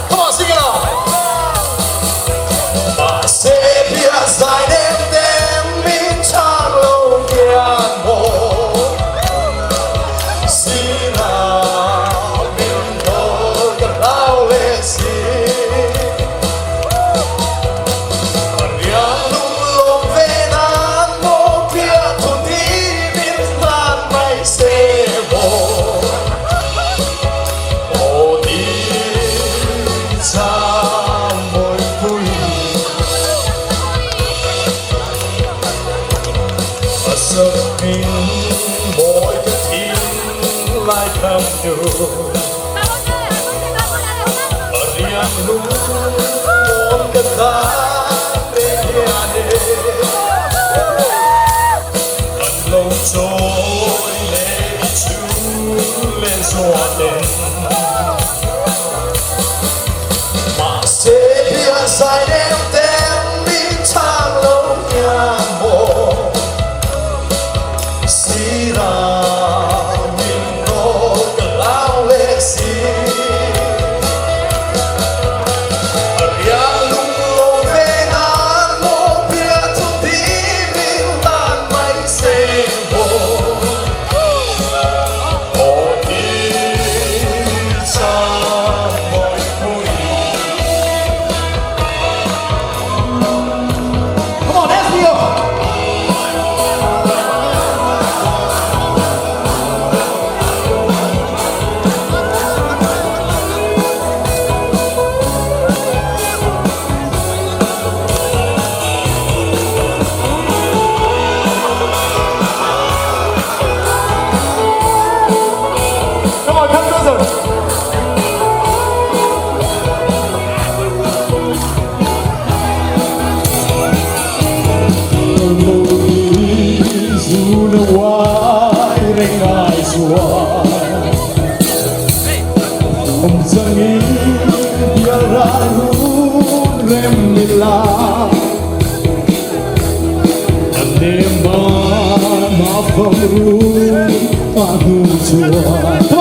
Come on, sing it out. My Savior's thy name, then min charlo gianmo. Sina min dog laulesi. Mariano lo venano piato di min man mai sebo. Mỗi cái thiên lại thầm đường ở riêng lúc một cái ta bên nhà đê ẩn lâu trôi lên chú lên gió đêm mà sẽ bia dài đêm đêm đi thang lâu nhà mồ Sira minno laulesi Arialungo venano piato di vindan mai sebo Odisa moi pui Come on, that's me up! Zangin biarahun remila Anema mafamru pahujua